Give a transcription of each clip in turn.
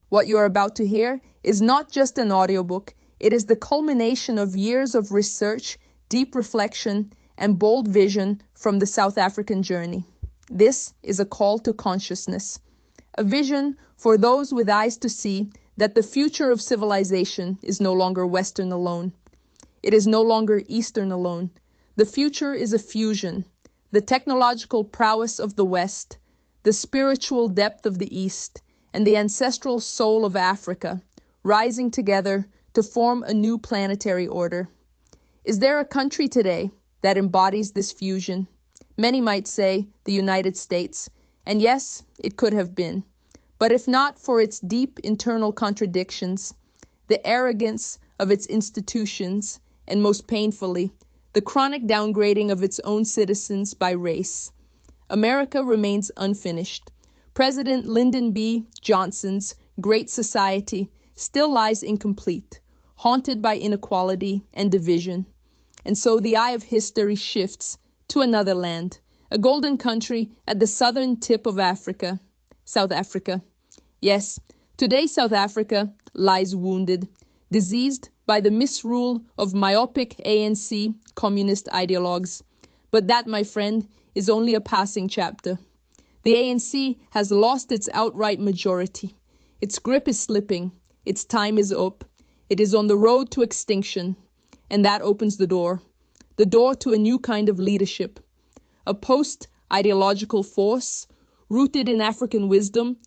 What you are about to hear is not just an audiobook, it is the culmination of years of research, deep reflection, and bold vision from the South African journey. This is a call to consciousness, a vision for those with eyes to see that the future of civilization is no longer Western alone. It is no longer Eastern alone. The future is a fusion, the technological prowess of the West, the spiritual depth of the East, and the ancestral soul of Africa, rising together to form a new planetary order. Is there a country today that embodies this fusion? Many might say the United States, and yes, it could have been. But if not for its deep internal contradictions, the arrogance of its institutions, and most painfully, the chronic downgrading of its own citizens by race, America remains unfinished. President Lyndon B. Johnson's Great Society still lies incomplete, haunted by inequality and division. And so the eye of history shifts to another land, a golden country at the southern tip of Africa, South Africa. Yes, today South Africa lies wounded, diseased by the misrule of myopic ANC communist ideologues. But that, my friend, is only a passing chapter. The ANC has lost its outright majority. Its grip is slipping. Its time is up. It is on the road to extinction. And that opens the door to a new kind of leadership, a post-ideological force rooted in African wisdom,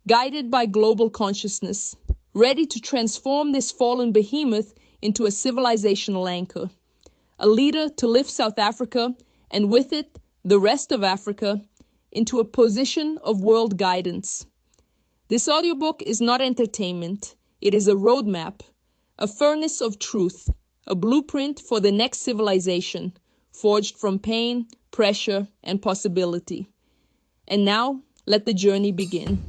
guided by global consciousness, ready to transform this fallen behemoth into a civilizational anchor, a leader to lift South Africa, and with it, the rest of Africa, into a position of world guidance. This audiobook is not entertainment. It is a roadmap, a furnace of truth, a blueprint for the next civilization, forged from pain, pressure, and possibility. And now, let the journey begin.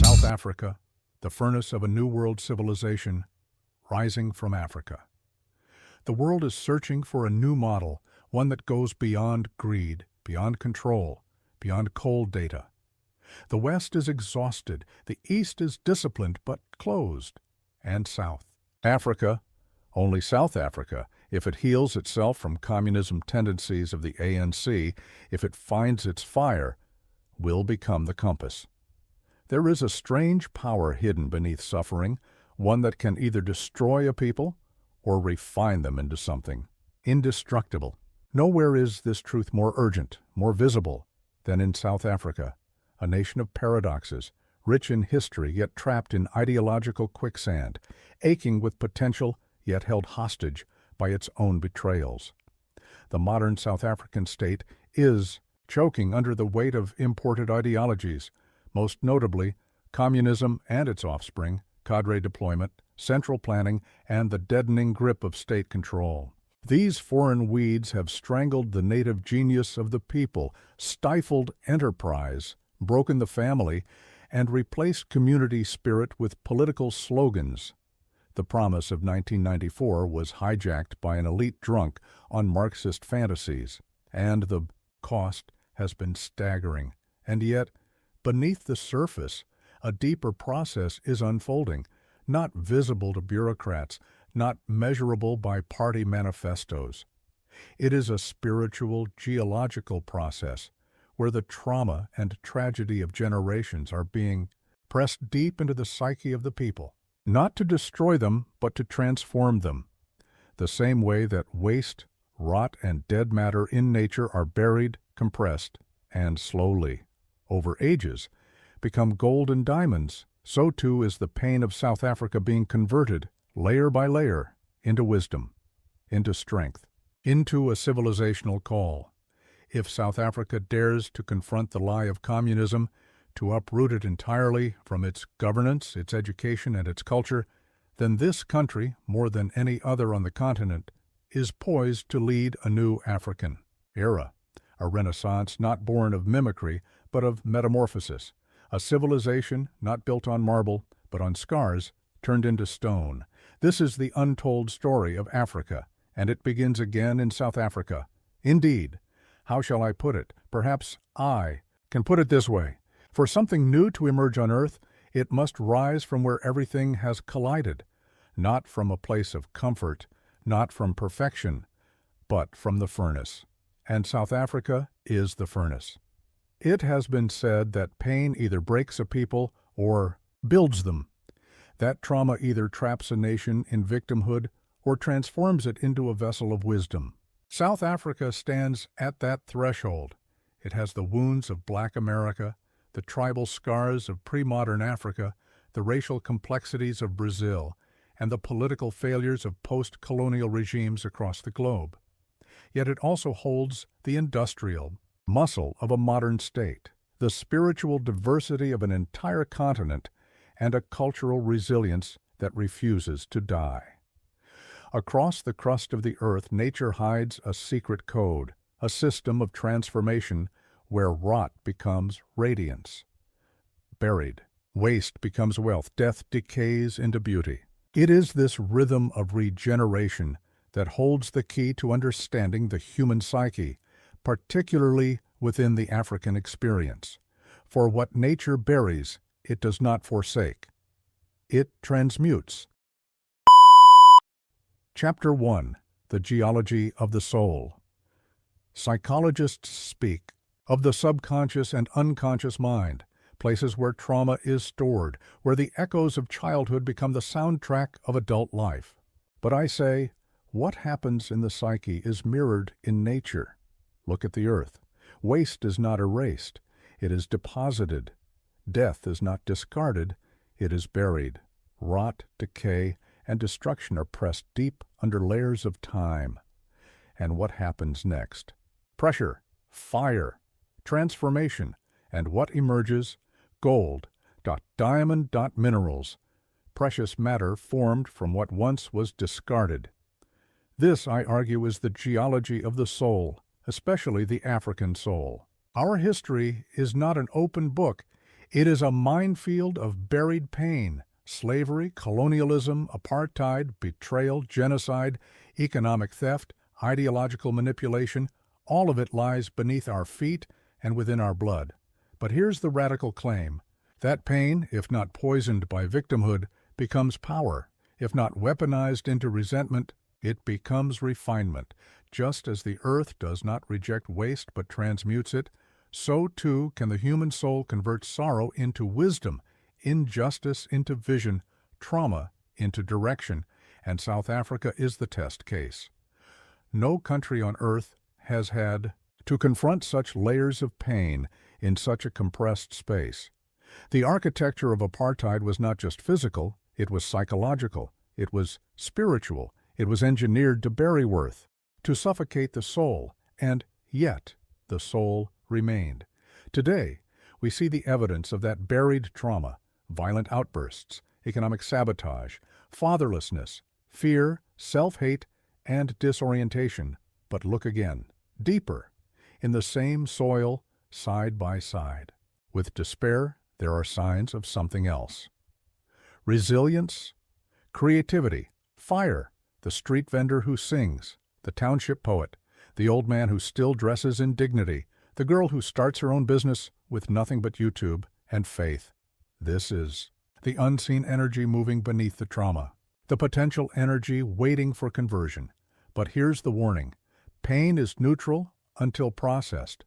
South Africa, the furnace of a new world civilization, rising from Africa. The world is searching for a new model, one that goes beyond greed, beyond control, beyond cold data. The West is exhausted, the East is disciplined but closed, and South. Africa, only South Africa, if it heals itself from communism tendencies of the ANC, if it finds its fire, will become the compass. There is a strange power hidden beneath suffering, one that can either destroy a people or refine them into something indestructible. Nowhere is this truth more urgent, more visible than in South Africa, a nation of paradoxes, rich in history yet trapped in ideological quicksand, aching with potential yet held hostage by its own betrayals. The modern South African state is choking under the weight of imported ideologies, most notably communism and its offspring, cadre deployment, central planning, and the deadening grip of state control. These foreign weeds have strangled the native genius of the people, stifled enterprise, broken the family, and replaced community spirit with political slogans. The promise of 1994 was hijacked by an elite drunk on Marxist fantasies, and the cost has been staggering. And yet, beneath the surface, a deeper process is unfolding, not visible to bureaucrats, not measurable by party manifestos. It is a spiritual, geological process where the trauma and tragedy of generations are being pressed deep into the psyche of the people, not to destroy them, but to transform them. The same way that waste, rot, and dead matter in nature are buried, compressed, and slowly, over ages, become gold and diamonds, so too is the pain of South Africa being converted, layer by layer, into wisdom, into strength, into a civilizational call. If South Africa dares to confront the lie of communism, to uproot it entirely from its governance, its education, and its culture, then this country, more than any other on the continent, is poised to lead a new African era, a renaissance not born of mimicry, but of metamorphosis, a civilization not built on marble, but on scars turned into stone. This is the untold story of Africa, and it begins again in South Africa. Indeed, How shall I put it? Perhaps I can put it this way. For something new to emerge on Earth, it must rise from where everything has collided, not from a place of comfort, not from perfection, but from the furnace. And South Africa is the furnace. It has been said that pain either breaks a people or builds them. That trauma either traps a nation in victimhood or transforms it into a vessel of wisdom. South Africa stands at that threshold. It has the wounds of Black America, the tribal scars of pre-modern Africa, the racial complexities of Brazil, and the political failures of post-colonial regimes across the globe. Yet it also holds the industrial muscle of a modern state, the spiritual diversity of an entire continent, and a cultural resilience that refuses to die. Across the crust of the earth, nature hides a secret code, a system of transformation where rot becomes radiance. Buried, waste becomes wealth, death decays into beauty. It is this rhythm of regeneration that holds the key to understanding the human psyche, particularly within the African experience. For what nature buries, it does not forsake. It transmutes. Chapter 1. The Geology of the Soul. Psychologists speak of the subconscious and unconscious mind, places where trauma is stored, where the echoes of childhood become the soundtrack of adult life. But I say, what happens in the psyche is mirrored in nature. Look at the earth. Waste is not erased, it is deposited. Death is not discarded, it is buried. Rot, decay, and destruction are pressed deep under layers of time. And what happens next? Pressure, fire, transformation, and what emerges? Gold, diamond, minerals, precious matter formed from what once was discarded. This, I argue, is the geology of the soul, especially the African soul. Our history is not an open book. It is a minefield of buried pain, slavery, colonialism, apartheid, betrayal, genocide, economic theft, ideological manipulation. All of it lies beneath our feet and within our blood. But here's the radical claim. That pain, if not poisoned by victimhood, becomes power. If not weaponized into resentment, it becomes refinement. Just as the earth does not reject waste but transmutes it, so too can the human soul convert sorrow into wisdom, injustice into vision, trauma into direction, and South Africa is the test case. No country on earth has had to confront such layers of pain in such a compressed space. The architecture of apartheid was not just physical, it was psychological, it was spiritual, it was engineered to bury worth, to suffocate the soul, and yet the soul remained. Today, we see the evidence of that buried trauma, violent outbursts, economic sabotage, fatherlessness, fear, self-hate, and disorientation. But look again, deeper, in the same soil, side by side. With despair, there are signs of something else. Resilience, creativity, fire, the street vendor who sings, the township poet, the old man who still dresses in dignity, the girl who starts her own business with nothing but YouTube and faith. This is the unseen energy moving beneath the trauma, the potential energy waiting for conversion. But here's the warning. Pain is neutral until processed.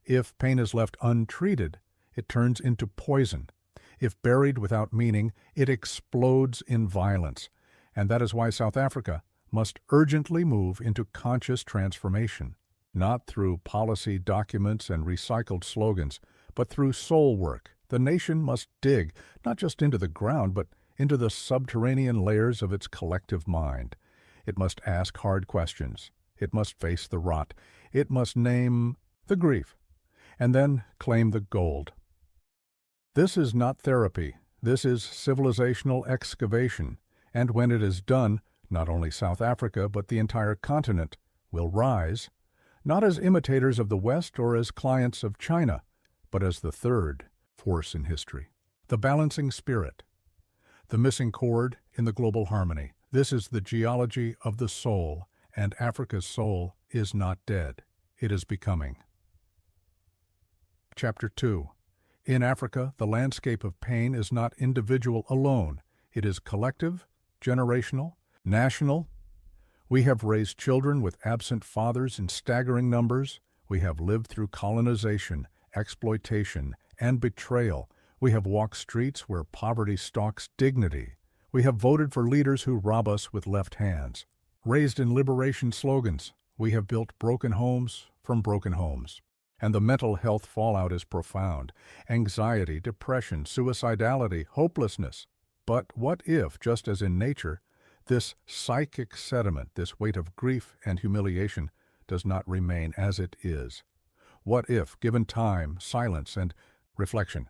If pain is left untreated, it turns into poison. If buried without meaning, it explodes in violence. And that is why South Africa must urgently move into conscious transformation, not through policy documents and recycled slogans, but through soul work. The nation must dig, not just into the ground, but into the subterranean layers of its collective mind. It must ask hard questions. It must face the rot. It must name the grief, and then claim the gold. This is not therapy. This is civilizational excavation. And when it is done, not only South Africa, but the entire continent will rise, not as imitators of the West or as clients of China, but as the third force in history. The balancing spirit, the missing chord in the global harmony. This is the geology of the soul, and Africa's soul is not dead. it is becoming. Chapter 2. In Africa, the landscape of pain is not individual alone. It is collective, generational, national. We have raised children with absent fathers in staggering numbers. We have lived through colonization, exploitation, and betrayal. We have walked streets where poverty stalks dignity. We have voted for leaders who rob us with left hands. Raised in liberation slogans, we have built broken homes from broken homes. And the mental health fallout is profound. Anxiety, depression, suicidality, hopelessness. But what if, just as in nature, this psychic sediment, this weight of grief and humiliation, does not remain as it is? What if, given time, silence, and reflection,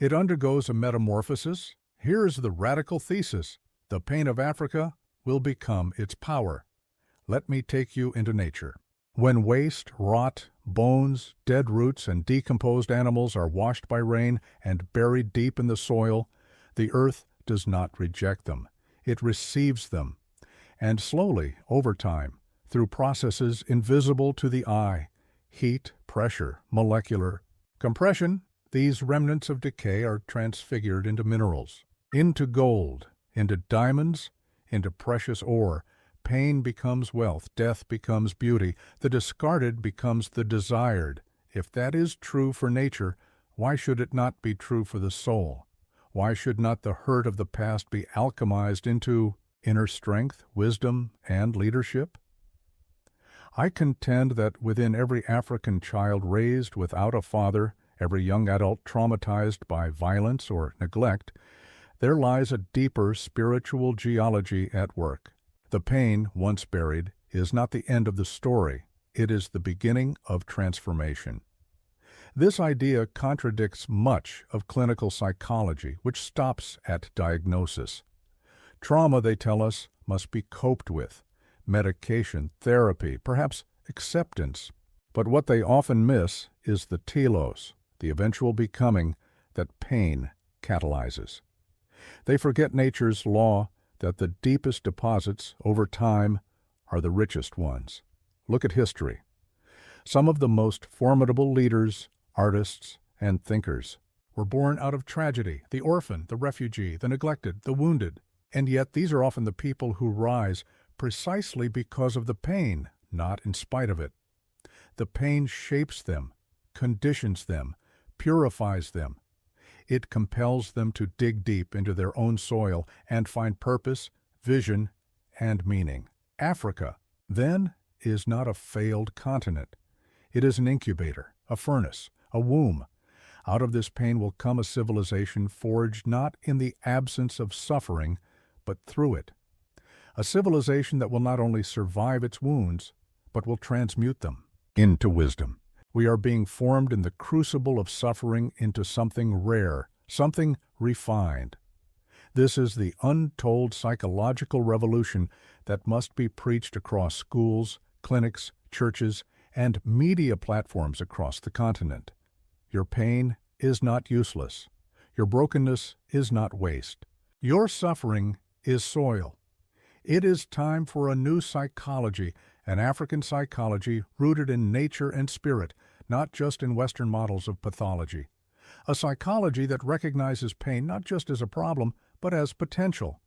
it undergoes a metamorphosis? Here is the radical thesis: the pain of Africa will become its power. Let me take you into nature. When waste, rot, bones, dead roots, and decomposed animals are washed by rain and buried deep in the soil, the earth does not reject them. It receives them. And slowly, over time, through processes invisible to the eye, heat, pressure, molecular compression, these remnants of decay are transfigured into minerals, into gold, into diamonds, into precious ore. Pain becomes wealth, death becomes beauty, the discarded becomes the desired. If that is true for nature, why should it not be true for the soul? Why should not the hurt of the past be alchemized into inner strength, wisdom, and leadership? I contend that within every African child raised without a father, every young adult traumatized by violence or neglect, there lies a deeper spiritual geology at work. The pain, once buried, is not the end of the story. It is the beginning of transformation. This idea contradicts much of clinical psychology, which stops at diagnosis. Trauma, they tell us, must be coped with. Medication, therapy, perhaps acceptance. But what they often miss is the telos, the eventual becoming that pain catalyzes. They forget nature's law that the deepest deposits, over time, are the richest ones. Look at history. Some of the most formidable leaders, artists, and thinkers were born out of tragedy: the orphan, the refugee, the neglected, the wounded. And yet these are often the people who rise precisely because of the pain, not in spite of it. The pain shapes them, conditions them, purifies them. It compels them to dig deep into their own soil and find purpose, vision, and meaning. Africa, then, is not a failed continent. It is an incubator, a furnace, a womb. Out of this pain will come a civilization forged not in the absence of suffering, but through it. A civilization that will not only survive its wounds, but will transmute them into wisdom. We are being formed in the crucible of suffering into something rare, something refined. This is the untold psychological revolution that must be preached across schools, clinics, churches, and media platforms across the continent. Your pain is not useless. Your brokenness is not waste. Your suffering is soil. It is time for a new psychology, an African psychology rooted in nature and spirit, not just in Western models of pathology. A psychology that recognizes pain not just as a problem, but as potential.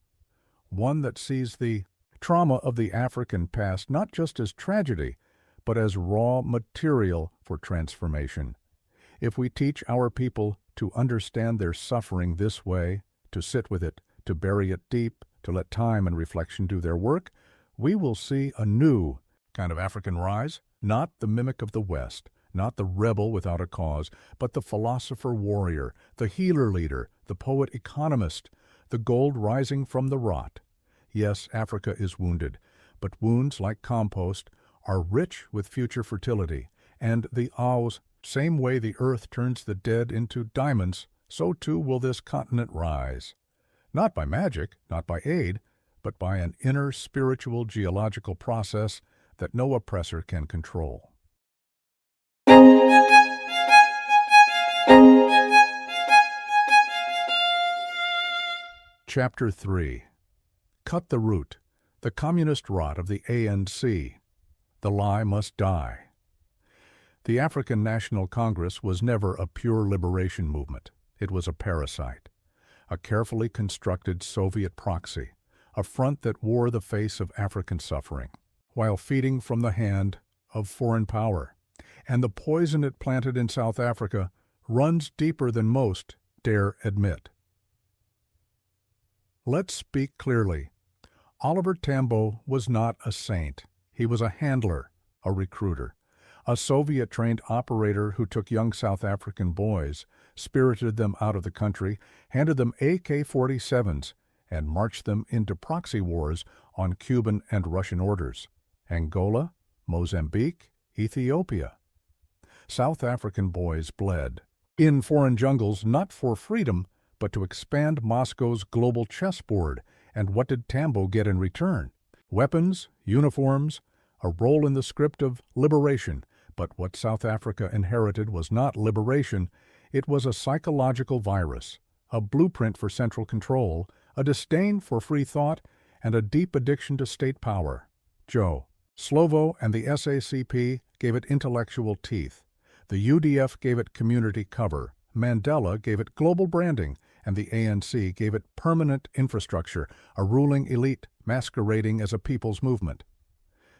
One that sees the trauma of the African past not just as tragedy, but as raw material for transformation. If we teach our people to understand their suffering this way, to sit with it, to bury it deep, to let time and reflection do their work, we will see a new kind of African rise, not the mimic of the West, not the rebel without a cause, but the philosopher warrior, the healer leader, the poet economist, the gold rising from the rot. Yes, Africa is wounded, but wounds, like compost, are rich with future fertility, and the Aos, same way the earth turns the dead into diamonds, so too will this continent rise. Not by magic, not by aid, but by an inner spiritual geological process that no oppressor can control. Chapter 3. Cut the root, the communist rot of the ANC. The lie must die. The African National Congress was never a pure liberation movement. It was a parasite, a carefully constructed Soviet proxy, a front that wore the face of African suffering, while feeding from the hand of foreign power. And the poison it planted in South Africa runs deeper than most dare admit. Let's speak clearly. Oliver Tambo was not a saint. He was a handler, a recruiter, a Soviet-trained operator who took young South African boys, spirited them out of the country, handed them AK-47s, and marched them into proxy wars on Cuban and Russian orders. Angola, Mozambique, Ethiopia. South African boys bled in foreign jungles not for freedom, but to expand Moscow's global chessboard. And what did Tambo get in return? Weapons, uniforms, a role in the script of liberation. But what South Africa inherited was not liberation, it was a psychological virus, a blueprint for central control, a disdain for free thought, and a deep addiction to state power. Joe, Slovo and the SACP gave it intellectual teeth. The UDF gave it community cover. Mandela gave it global branding, and the ANC gave it permanent infrastructure, a ruling elite masquerading as a people's movement.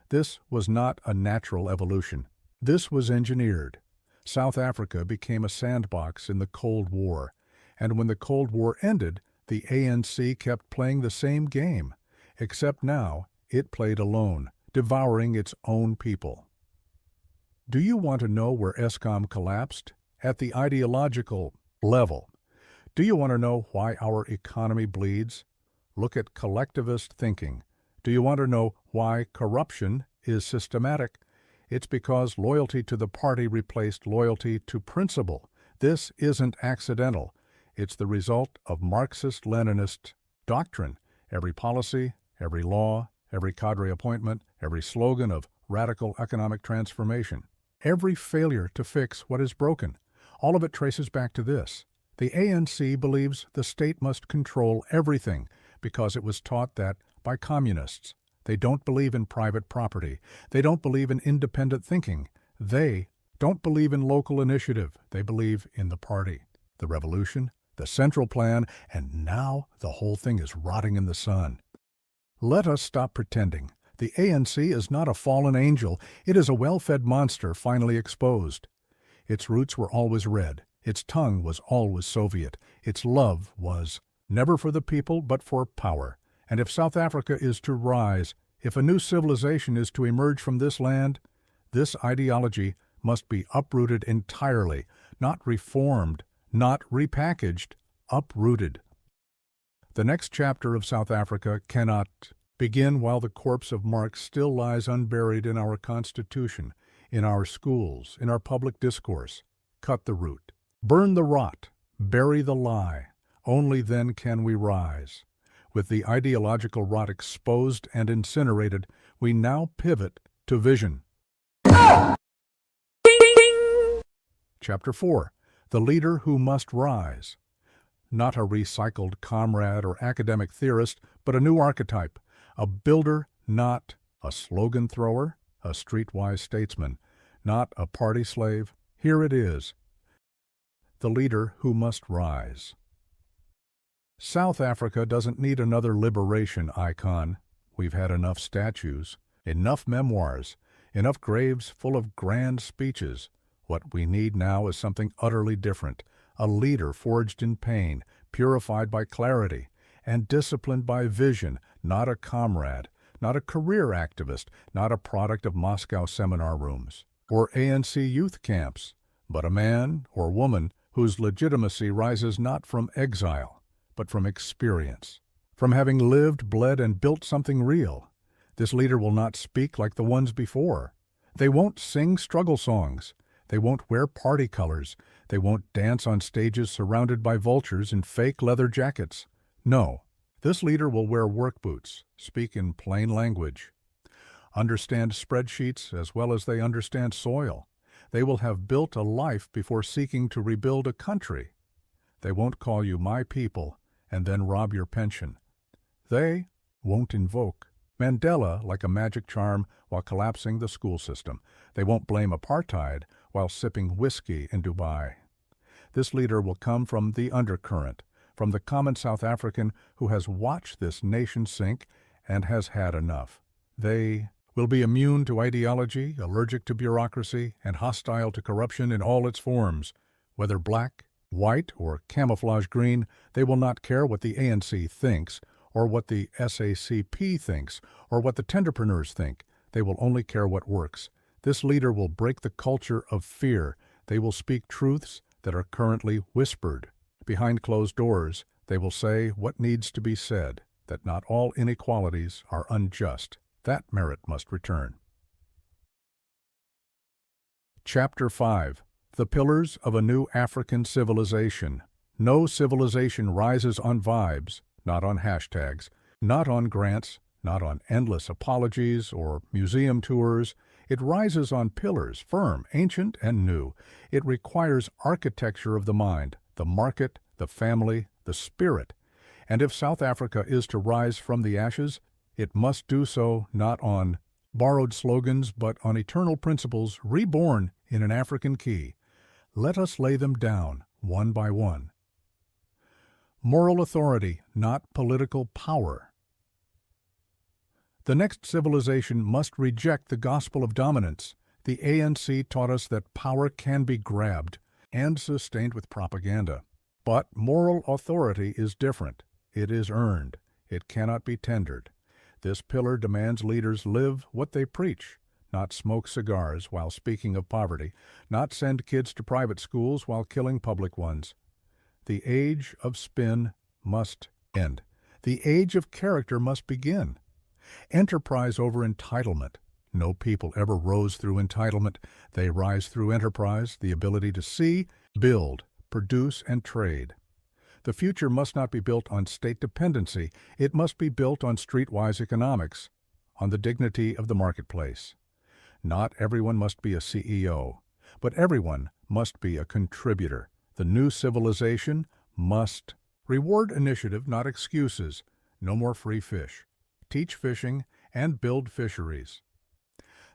This was not a natural evolution. This was engineered. South Africa became a sandbox in the Cold War, and when the Cold War ended, the ANC kept playing the same game, except now it played alone, devouring its own people. Do you want to know where ESCOM collapsed? At the ideological level. Do you want to know why our economy bleeds? Look at collectivist thinking. Do you want to know why corruption is systematic? It's because loyalty to the party replaced loyalty to principle. This isn't accidental. It's the result of Marxist-Leninist doctrine. Every policy, every law, every cadre appointment, every slogan of radical economic transformation, every failure to fix what is broken, all of it traces back to this. The ANC believes the state must control everything because it was taught that by communists. They don't believe in private property. They don't believe in independent thinking. They don't believe in local initiative. They believe in the party, the revolution, the central plan, and now the whole thing is rotting in the sun. Let us stop pretending. The ANC is not a fallen angel. It is a well-fed monster finally exposed. Its roots were always red. Its tongue was always Soviet. Its love was never for the people, but for power. And if South Africa is to rise, if a new civilization is to emerge from this land, this ideology must be uprooted entirely, not reformed, not repackaged, uprooted. The next chapter of South Africa cannot begin while the corpse of Marx still lies unburied in our Constitution, in our schools, in our public discourse. Cut the root. Burn the rot. Bury the lie. Only then can we rise. With the ideological rot exposed and incinerated, we now pivot to vision. Chapter 4. The Leader Who Must Rise. Not a recycled comrade or academic theorist, but a new archetype. A builder, not a slogan thrower, a streetwise statesman, not a party slave. Here it is. The leader who must rise. South Africa doesn't need another liberation icon. We've had enough statues, enough memoirs, enough graves full of grand speeches. What we need now is something utterly different, a leader forged in pain, purified by clarity, and disciplined by vision, not a comrade, not a career activist, not a product of Moscow seminar rooms or ANC youth camps, but a man or woman whose legitimacy rises not from exile, but from experience, from having lived, bled, and built something real. This leader will not speak like the ones before. They won't sing struggle songs. They won't wear party colors. They won't dance on stages surrounded by vultures in fake leather jackets. No, this leader will wear work boots, speak in plain language, understand spreadsheets as well as they understand soil. They will have built a life before seeking to rebuild a country. They won't call you my people and then rob your pension. They won't invoke Mandela like a magic charm while collapsing the school system. They won't blame apartheid while sipping whiskey in Dubai. This leader will come from the undercurrent, from the common South African who has watched this nation sink and has had enough. They will be immune to ideology, allergic to bureaucracy, and hostile to corruption in all its forms. Whether black, white, or camouflage green, they will not care what the ANC thinks, or what the SACP thinks, or what the tenderpreneurs think. They will only care what works. This leader will break the culture of fear. They will speak truths that are currently whispered. Behind closed doors, they will say what needs to be said, that not all inequalities are unjust. That merit must return. Chapter 5. The Pillars of a New African Civilization. No civilization rises on vibes, not on hashtags, not on grants, not on endless apologies or museum tours. It rises on pillars, firm, ancient, and new. It requires architecture of the mind, the market, the family, the spirit. And if South Africa is to rise from the ashes, it must do so not on borrowed slogans, but on eternal principles reborn in an African key. Let us lay them down, one by one. Moral authority, not political power. The next civilization must reject the gospel of dominance. The ANC taught us that power can be grabbed and sustained with propaganda. But moral authority is different. It is earned. It cannot be tendered. This pillar demands leaders live what they preach, not smoke cigars while speaking of poverty, not send kids to private schools while killing public ones. The age of spin must end. The age of character must begin. Enterprise over entitlement. No people ever rose through entitlement. They rise through enterprise, the ability to see, build, produce, and trade. The future must not be built on state dependency. It must be built on streetwise economics, on the dignity of the marketplace. Not everyone must be a CEO, but everyone must be a contributor. The new civilization must reward initiative, not excuses. No more free fish. Teach fishing and build fisheries.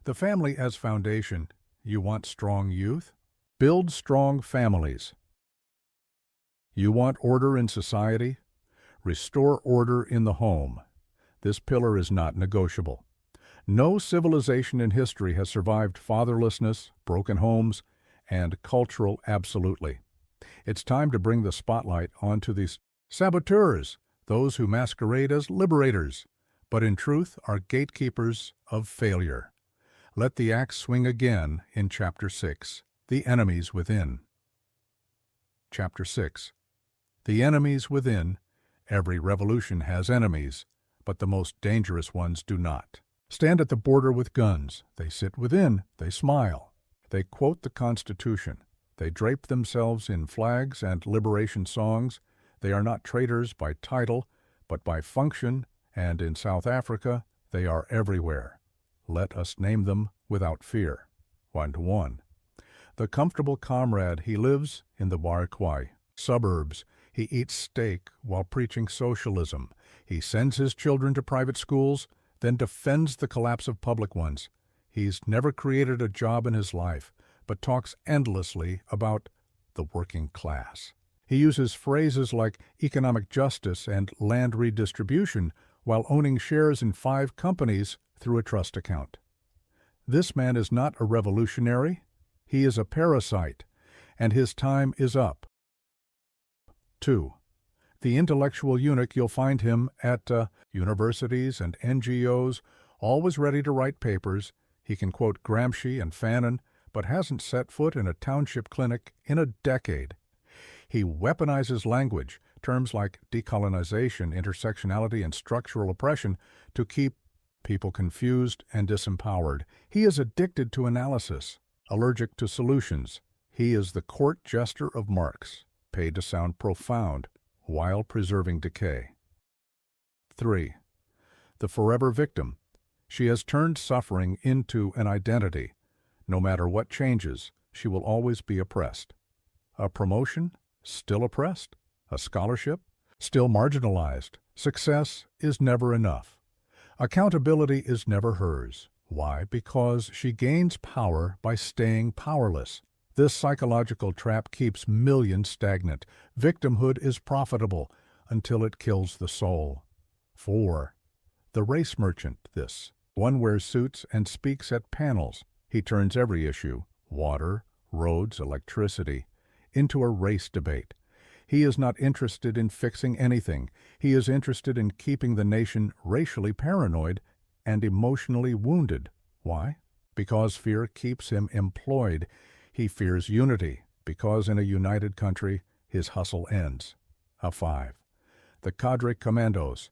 The family as foundation. You want strong youth? Build strong families. You want order in society? Restore order in the home. This pillar is not negotiable. No civilization in history has survived fatherlessness, broken homes, and cultural absolutely. It's time to bring the spotlight onto these saboteurs, those who masquerade as liberators, but in truth are gatekeepers of failure. Let the axe swing again in Chapter 6, The Enemies Within. Chapter 6. The enemies within. Every revolution has enemies, but the most dangerous ones do not. Stand at the border with guns. They sit within. They smile. They quote the Constitution. They drape themselves in flags and liberation songs. They are not traitors by title, but by function, and in South Africa, they are everywhere. Let us name them without fear. 1-to-1. The comfortable comrade, he lives in the Barkwai suburbs. He eats steak while preaching socialism. He sends his children to private schools, then defends the collapse of public ones. He's never created a job in his life, but talks endlessly about the working class. He uses phrases like economic justice and land redistribution while owning shares in 5 companies through a trust account. This man is not a revolutionary. He is a parasite, and his time is up. 2. The intellectual eunuch, you'll find him at universities and NGOs, always ready to write papers. He can quote Gramsci and Fanon, but hasn't set foot in a township clinic in a decade. He weaponizes language, terms like decolonization, intersectionality, and structural oppression, to keep people confused and disempowered. He is addicted to analysis, allergic to solutions. He is the court jester of Marx, paid to sound profound while preserving decay. 3. The forever victim. She has turned suffering into an identity. No matter what changes, she will always be oppressed. A promotion? Still oppressed. A scholarship? Still marginalized. Success is never enough. Accountability is never hers. Why? Because she gains power by staying powerless. This psychological trap keeps millions stagnant. Victimhood is profitable until it kills the soul. 4. The race merchant, this. One wears suits and speaks at panels. He turns every issue, water, roads, electricity, into a race debate. He is not interested in fixing anything. He is interested in keeping the nation racially paranoid and emotionally wounded. Why? Because fear keeps him employed. He fears unity, because in a united country, his hustle ends. A 5. The cadre commandos.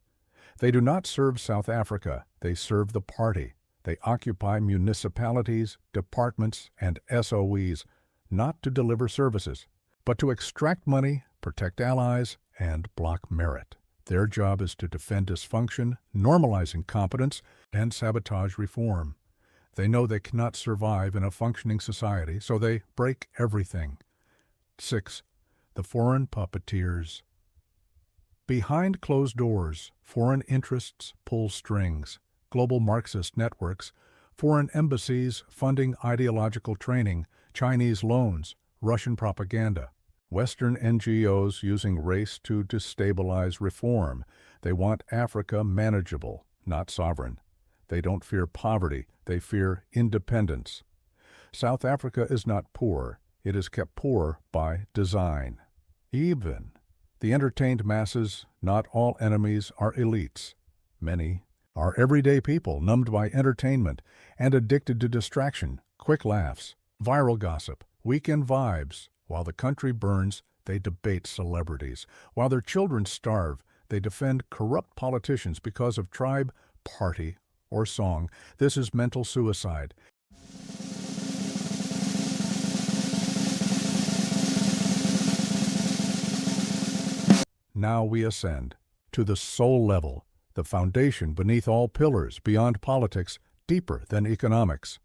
They do not serve South Africa. They serve the party. They occupy municipalities, departments, and SOEs, not to deliver services, but to extract money, protect allies, and block merit. Their job is to defend dysfunction, normalize incompetence, and sabotage reform. They know they cannot survive in a functioning society, so they break everything. 6. The foreign puppeteers. Behind closed doors, foreign interests pull strings. Global Marxist networks, foreign embassies funding ideological training, Chinese loans, Russian propaganda. Western NGOs using race to destabilize reform. They want Africa manageable, not sovereign. They don't fear poverty, they fear independence. South Africa is not poor, it is kept poor by design. Even the entertained masses, not all enemies are elites. Many are everyday people numbed by entertainment and addicted to distraction, quick laughs, viral gossip, weekend vibes. While the country burns, they debate celebrities. While their children starve, they defend corrupt politicians because of tribe, party, or song. This is mental suicide. Now we ascend to the soul level, the foundation beneath all pillars, beyond politics, deeper than economics.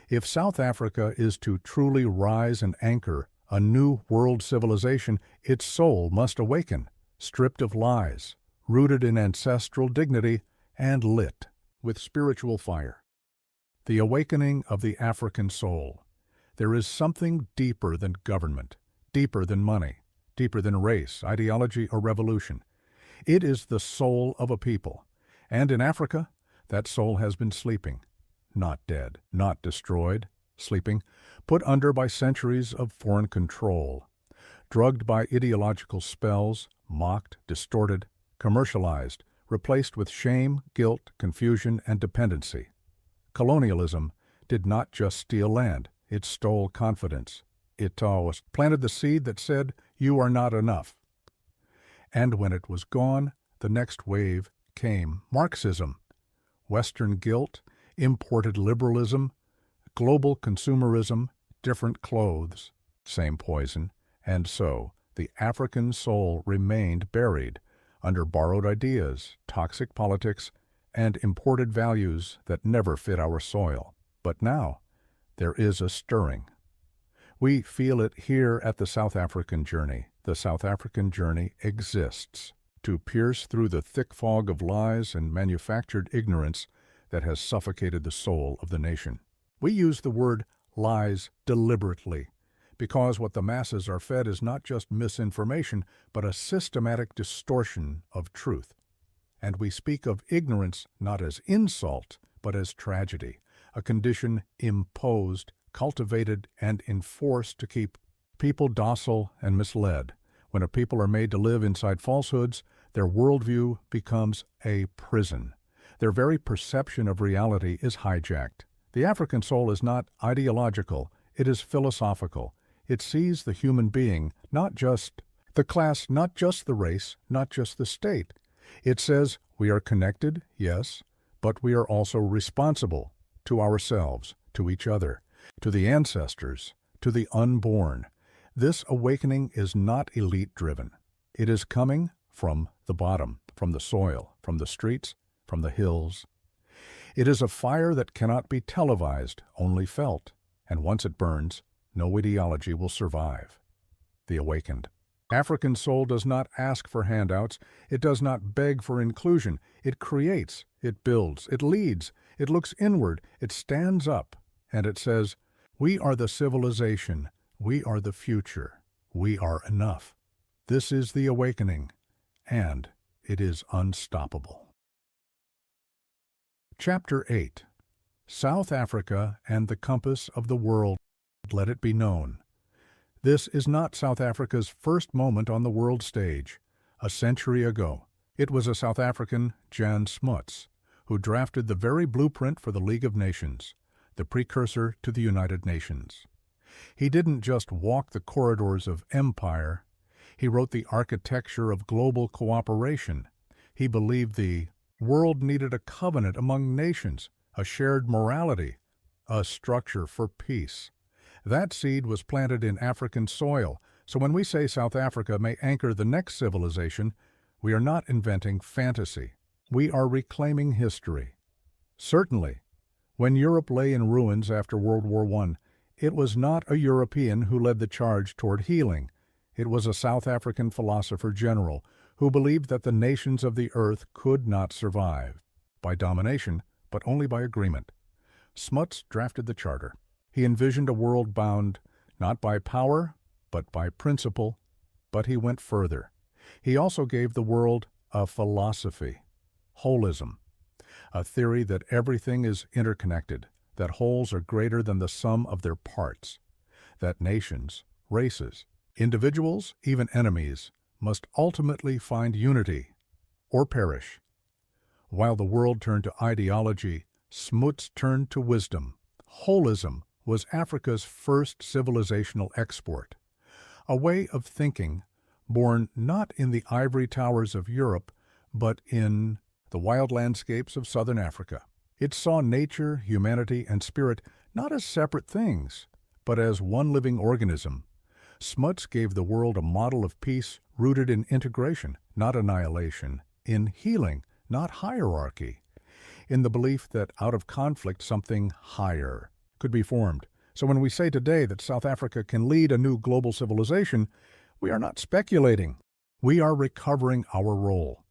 If South Africa is to truly rise and anchor a new world civilization, its soul must awaken, stripped of lies, rooted in ancestral dignity, and lit with spiritual fire. The awakening of the African soul. There is something deeper than government, deeper than money, deeper than race, ideology, or revolution. It is the soul of a people. And in Africa, that soul has been sleeping. Not dead, not destroyed, sleeping, put under by centuries of foreign control, drugged by ideological spells, mocked, distorted, commercialized, replaced with shame, guilt, confusion, and dependency. Colonialism did not just steal land, it stole confidence. It planted the seed that said, "You are not enough." And when it was gone, the next wave came: Marxism, Western guilt, imported liberalism, global consumerism, different clothes, same poison, and so the African soul remained buried under borrowed ideas, toxic politics, and imported values that never fit our soil. But now, there is a stirring. We feel it here at the South African journey. The South African journey exists to pierce through the thick fog of lies and manufactured ignorance that has suffocated the soul of the nation. We use the word lies deliberately, because what the masses are fed is not just misinformation, but a systematic distortion of truth. And we speak of ignorance not as insult, but as tragedy, a condition imposed, cultivated, and enforced to keep people docile and misled. When a people are made to live inside falsehoods, their worldview becomes a prison. Their very perception of reality is hijacked. The African soul is not ideological, it is philosophical. It sees the human being, not just the class, not just the race, not just the state. It says we are connected, yes, but we are also responsible to ourselves, to each other, to the ancestors, to the unborn. This awakening is not elite-driven. It is coming from the bottom, from the soil, from the streets, from the hills. It is a fire that cannot be televised, only felt, and once it burns, no ideology will survive. The awakened. African soul does not ask for handouts. It does not beg for inclusion. It creates, it builds, it leads, it looks inward, it stands up, and it says, "We are the civilization. We are the future. We are enough." This is the awakening, and it is unstoppable. Chapter 8. South Africa and the Compass of the World. Let it be known. This is not South Africa's first moment on the world stage. A century ago, it was a South African, Jan Smuts, who drafted the very blueprint for the League of Nations, the precursor to the United Nations. He didn't just walk the corridors of empire. He wrote the architecture of global cooperation. He believed the world needed a covenant among nations, a shared morality, a structure for peace. That seed was planted in African soil, so when we say South Africa may anchor the next civilization, we are not inventing fantasy. We are reclaiming history. Certainly, when Europe lay in ruins after World War I, it was not a European who led the charge toward healing. It was a South African philosopher general who believed that the nations of the earth could not survive by domination, but only by agreement. Smuts drafted the charter. He envisioned a world bound not by power, but by principle, but he went further. He also gave the world a philosophy, holism, a theory that everything is interconnected, that wholes are greater than the sum of their parts, that nations, races, individuals, even enemies, must ultimately find unity or perish. While the world turned to ideology, Smuts turned to wisdom. Holism was Africa's first civilizational export, a way of thinking born not in the ivory towers of Europe, but in the wild landscapes of southern Africa. It saw nature, humanity, and spirit not as separate things, but as one living organism. Smuts gave the world a model of peace rooted in integration, not annihilation, in healing, not hierarchy, in the belief that out of conflict something higher could be formed. So when we say today that South Africa can lead a new global civilization, we are not speculating. We are recovering our role.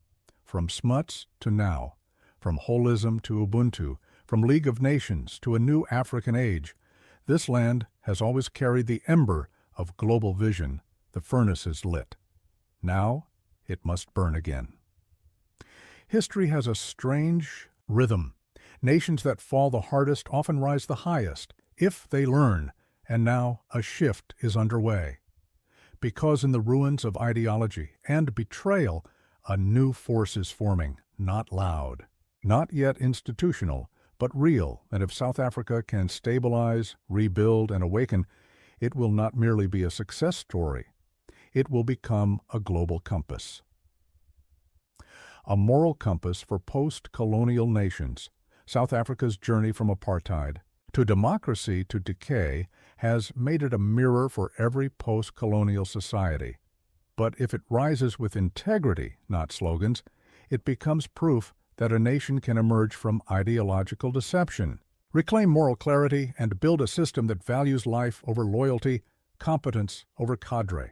From Smuts to now, from holism to Ubuntu, from League of Nations to a new African age, this land has always carried the ember of global vision. The furnace is lit. Now it must burn again. History has a strange rhythm. Nations that fall the hardest often rise the highest, if they learn, and now a shift is underway. Because in the ruins of ideology and betrayal, a new force is forming, not loud, not yet institutional, but real, and if South Africa can stabilize, rebuild, and awaken, it will not merely be a success story. It will become a global compass. A moral compass for post-colonial nations. South Africa's journey from apartheid to democracy to decay has made it a mirror for every post-colonial society. But if it rises with integrity, not slogans, it becomes proof that a nation can emerge from ideological deception, reclaim moral clarity, and build a system that values life over loyalty, competence over cadre.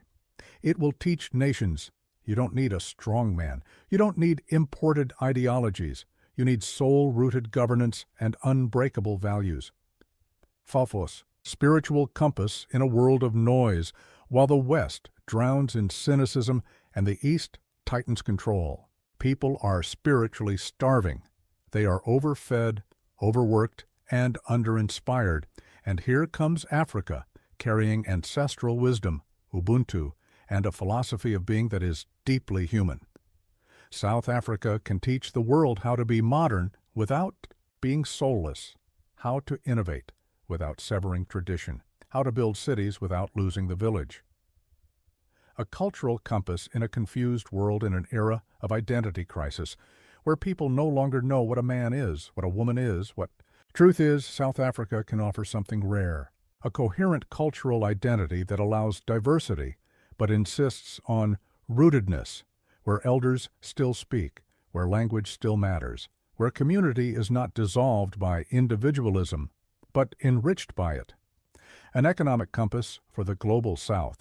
It will teach nations you don't need a strong man. You don't need imported ideologies. You need soul-rooted governance and unbreakable values. Phafos, spiritual compass in a world of noise, while the West drowns in cynicism and the East tightens control. People are spiritually starving. They are overfed, overworked, and underinspired. And here comes Africa, carrying ancestral wisdom, Ubuntu, and a philosophy of being that is deeply human. South Africa can teach the world how to be modern without being soulless, how to innovate without severing tradition, how to build cities without losing the village. A cultural compass in a confused world in an era of identity crisis, where people no longer know what a man is, what a woman is, what... Truth is, South Africa can offer something rare, a coherent cultural identity that allows diversity, but insists on rootedness, where elders still speak, where language still matters, where community is not dissolved by individualism, but enriched by it. An economic compass for the global South.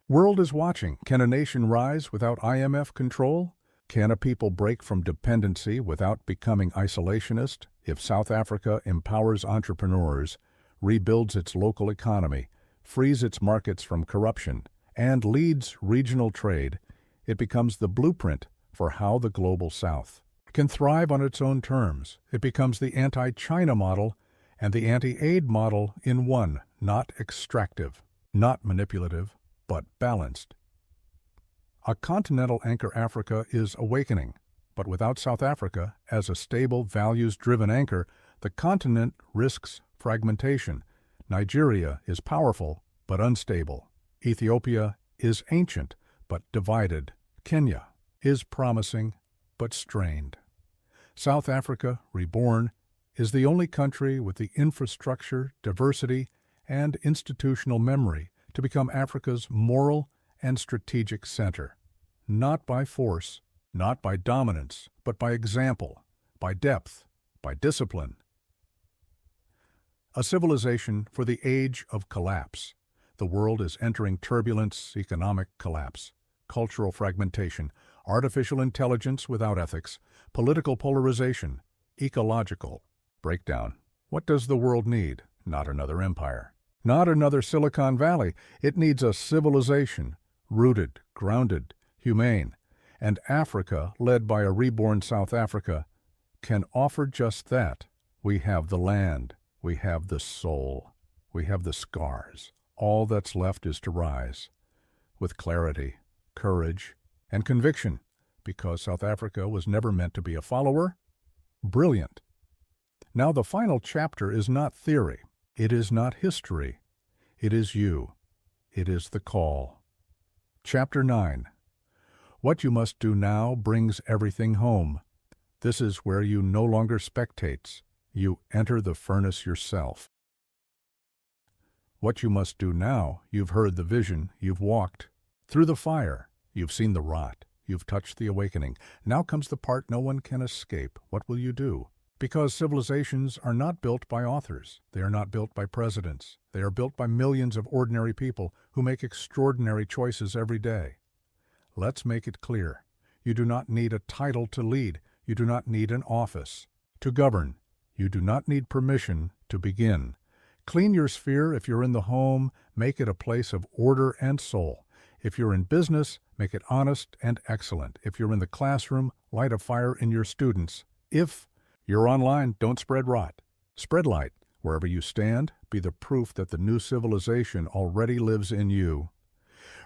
World is watching. Can a nation rise without IMF control? Can a people break from dependency without becoming isolationist? If South Africa empowers entrepreneurs, rebuilds its local economy, frees its markets from corruption, and leads regional trade, it becomes the blueprint for how the global South can thrive on its own terms. It becomes the anti-China model and the anti-aid model in one, not extractive, not manipulative, but balanced. A continental anchor Africa is awakening, but without South Africa as a stable, values-driven anchor, the continent risks fragmentation. Nigeria is powerful, but unstable. Ethiopia is ancient, but divided. Kenya is promising, but strained. South Africa, reborn, is the only country with the infrastructure, diversity, and institutional memory to become Africa's moral and strategic center. Not by force, not by dominance, but by example, by depth, by discipline. A civilization for the age of collapse. The world is entering turbulence, economic collapse, cultural fragmentation, artificial intelligence without ethics, political polarization, ecological breakdown. What does the world need? Not another empire. Not another Silicon Valley. It needs a civilization, rooted, grounded, humane. And Africa, led by a reborn South Africa, can offer just that. We have the land. We have the soul. We have the scars. All that's left is to rise with clarity, courage, and conviction, because South Africa was never meant to be a follower. Brilliant. Now the final chapter is not theory. It is not history. It is you. It is the call. Chapter 9. What you must do now brings everything home. This is where you no longer spectates. You enter the furnace yourself. What you must do now, you've heard the vision, you've walked through the fire, you've seen the rot, you've touched the awakening. Now comes the part no one can escape. What will you do? Because civilizations are not built by authors. They are not built by presidents. They are built by millions of ordinary people who make extraordinary choices every day. Let's make it clear. You do not need a title to lead. You do not need an office to govern. You do not need permission to begin. Clean your sphere. If you're in the home, make it a place of order and soul. If you're in business, make it honest and excellent. If you're in the classroom, light a fire in your students. If you're online, don't spread rot. Spread light. Wherever you stand, be the proof that the new civilization already lives in you.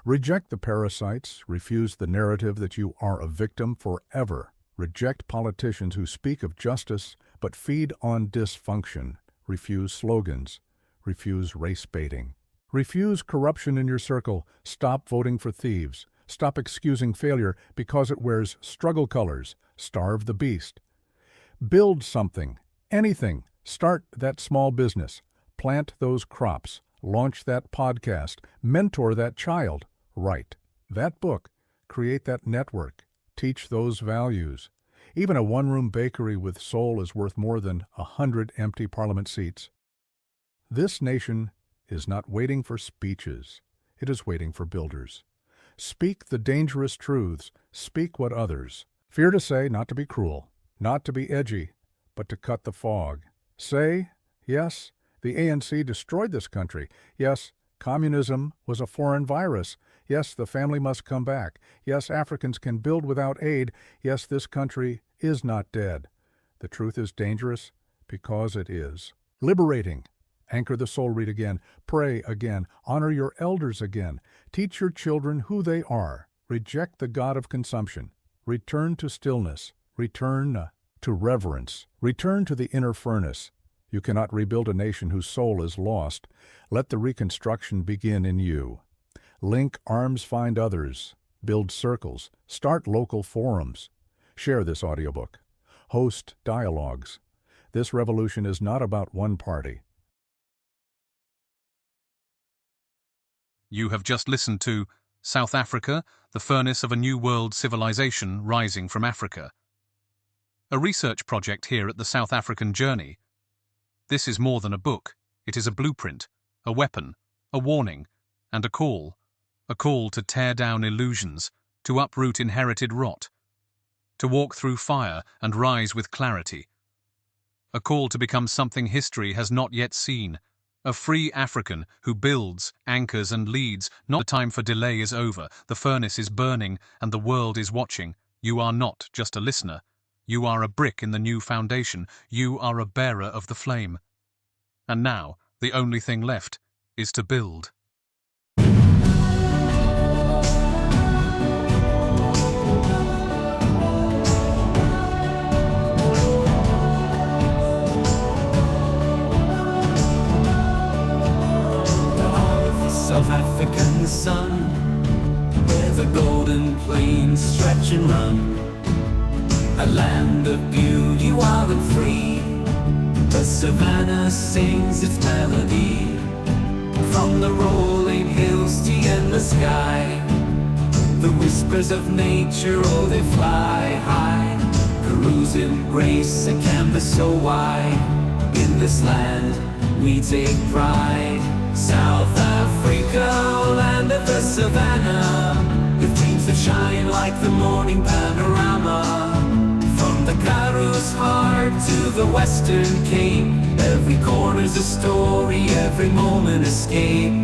Reject the parasites. Refuse the narrative that you are a victim forever. Reject politicians who speak of justice but feed on dysfunction. Refuse slogans. Refuse race baiting. Refuse corruption in your circle. Stop voting for thieves. Stop excusing failure because it wears struggle colors. Starve the beast. Build something, anything. Start that small business. Plant those crops. Launch that podcast. Mentor that child. Write that book. Create that network. Teach those values. Even a one-room bakery with soul is worth more than 100 empty parliament seats. This nation is not waiting for speeches. It is waiting for builders. Speak the dangerous truths. Speak what others fear to say, not to be cruel, not to be edgy, but to cut the fog. Say, yes, the ANC destroyed this country. Yes, communism was a foreign virus. Yes, the family must come back. Yes, Africans can build without aid. Yes, this country is not dead. The truth is dangerous because it is. Liberating. Anchor the soul, read again, pray again, honor your elders again, teach your children who they are, reject the god of consumption, return to stillness, return to reverence, return to the inner furnace. You cannot rebuild a nation whose soul is lost. Let the reconstruction begin in you. Link arms, find others, build circles, start local forums, share this audiobook, host dialogues. This revolution is not about one party. You have just listened to South Africa, the Furnace of a New World Civilization Rising from Africa, a research project here at the South African Journey. This is more than a book. It is a blueprint, a weapon, a warning, and a call. a call to tear down illusions, to uproot inherited rot, to walk through fire and rise with clarity. A call to become something history has not yet seen, a free African who builds, anchors and leads. Not the time for delay is over, the furnace is burning and the world is watching. You are not just a listener, you are a brick in the new foundation, you are a bearer of the flame. And now, the only thing left is to build. South African sun, where the golden plains stretch and run, a land of beauty wild and free. The savannah sings its melody, from the rolling hills to the endless sky. The whispers of nature, oh they fly high, peruse in grace a canvas so wide. In this land we take pride, South Africa, land of the savannah, with dreams that shine like the morning panorama. From the Karoo's heart to the Western Cape, every corner's a story, every moment escape.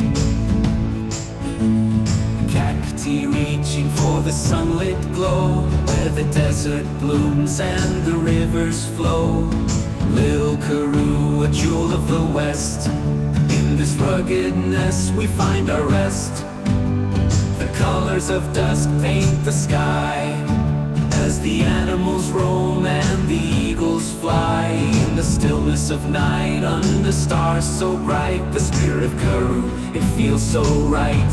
Cacti reaching for the sunlit glow, where the desert blooms and the rivers flow. Lil Karoo, a jewel of the West, in this ruggedness we find our rest. The colors of dusk paint the sky, as the animals roam and the eagles fly. In the stillness of night, under stars so bright, the spirit of Karoo, it feels so right.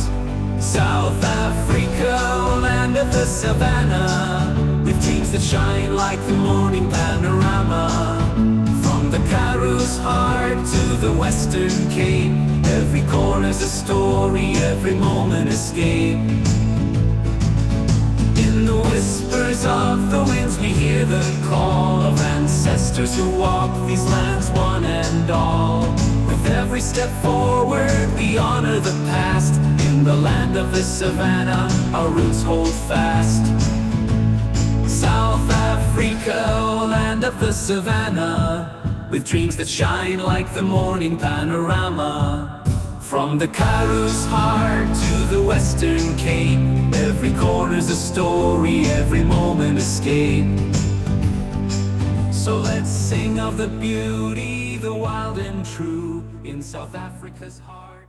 South Africa, land of the savannah, with dreams that shine like the morning panorama. From the Karoo's heart to the Western Cape, every corner's a story, every moment escape. In the whispers of the winds we hear the call of ancestors who walk these lands one and all. With every step forward we honor the past, in the land of the savannah our roots hold fast. South Africa, land of the savannah, with dreams that shine like the morning panorama. From the Karoo's heart to the Western Cape, every corner's a story, every moment escape. So let's sing of the beauty, the wild and true, in South Africa's heart.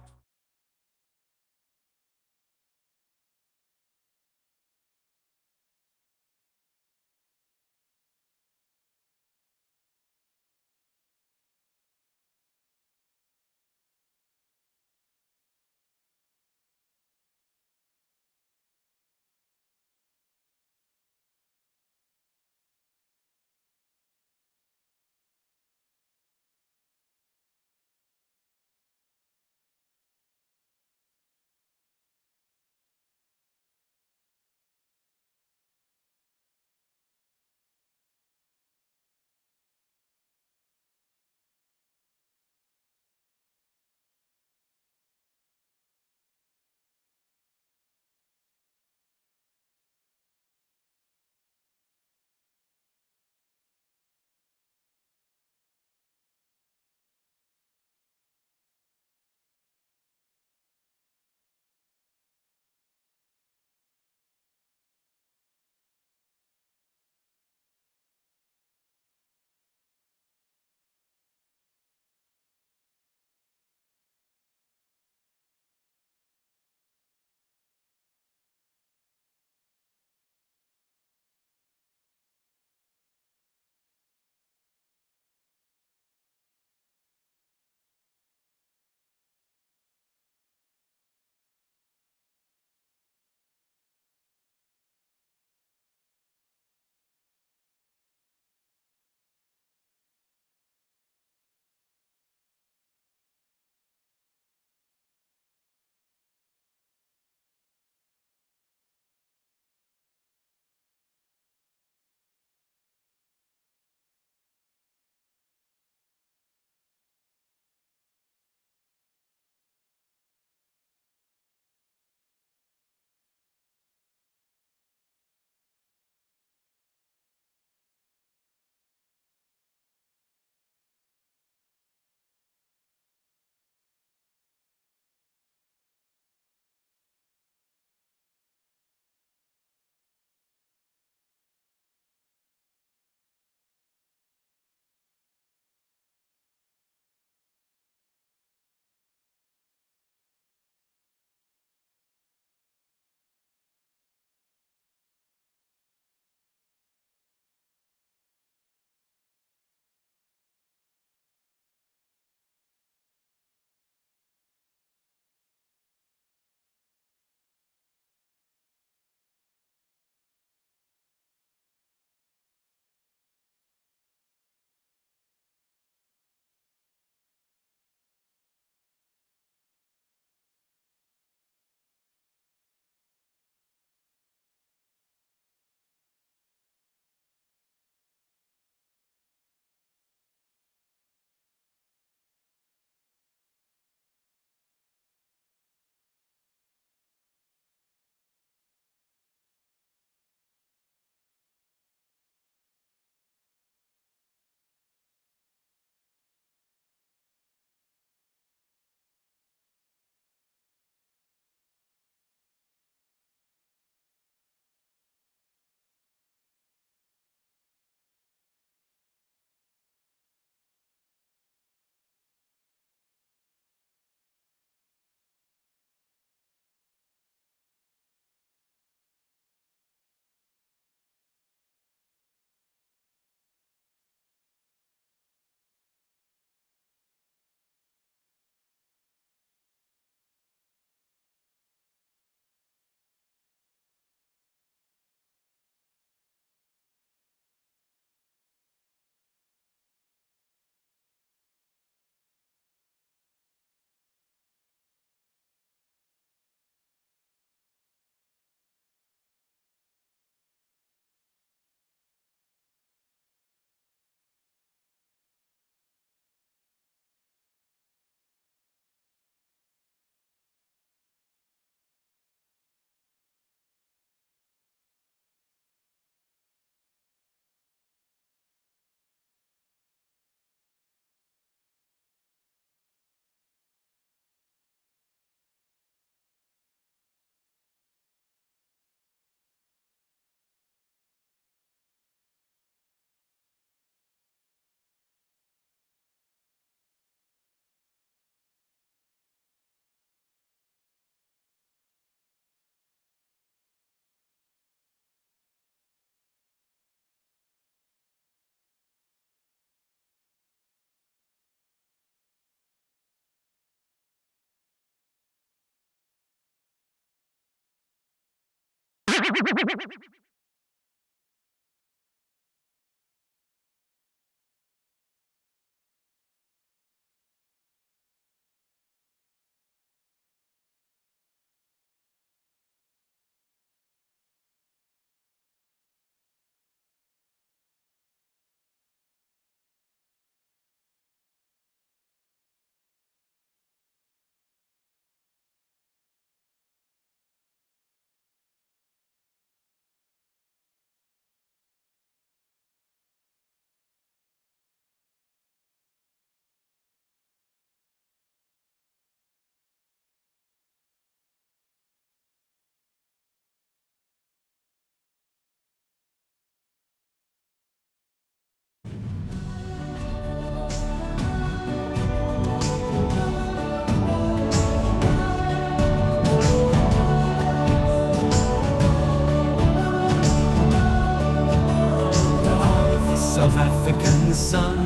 South African sun,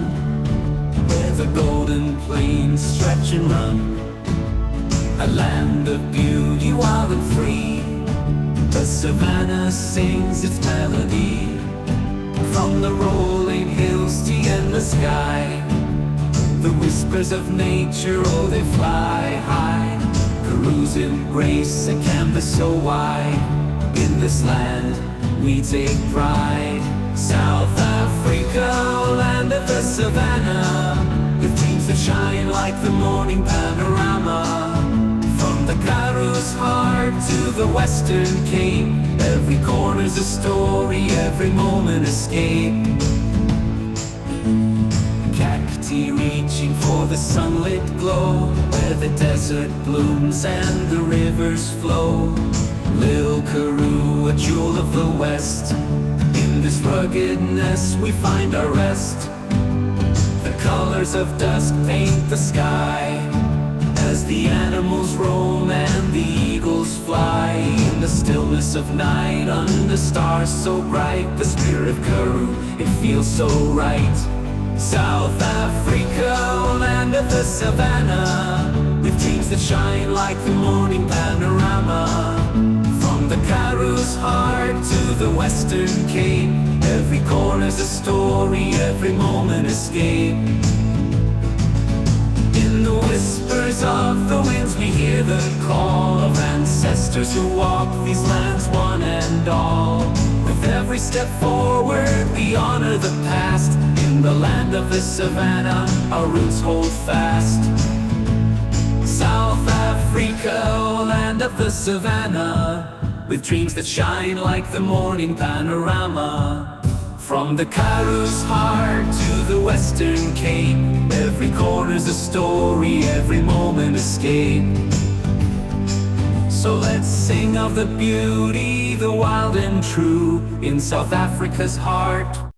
where the golden plains stretch and run. A land of beauty, wild and free. The savannah sings its melody. From the rolling hills to endless sky, the whispers of nature, oh, they fly high. Peruse embrace a canvas so wide. In this land we take pride. South Africa, land of the savannah, with dreams that shine like the morning panorama. From the Karoo's heart to the Western Cape, every corner's a story, every moment escape. Cacti reaching for the sunlit glow, where the desert blooms and the rivers flow. Lil Karoo, a jewel of the West, in this ruggedness we find our rest. The colors of dusk paint the sky, as the animals roam and the eagles fly. In the stillness of night, under stars so bright, the spirit of Karoo, it feels so right. South Africa, land of the savannah, with dreams that shine like the morning panorama. From the Karoo's heart to the Western Cape, every corner's a story, every moment escape. In the whispers of the winds we hear the call of ancestors who walk these lands one and all. With every step forward we honor the past. In the land of the savannah our roots hold fast. South Africa, land of the savannah, with dreams that shine like the morning panorama. From the Karoo's heart to the Western Cape, every corner's a story, every moment escape. So let's sing of the beauty, the wild and true, in South Africa's heart.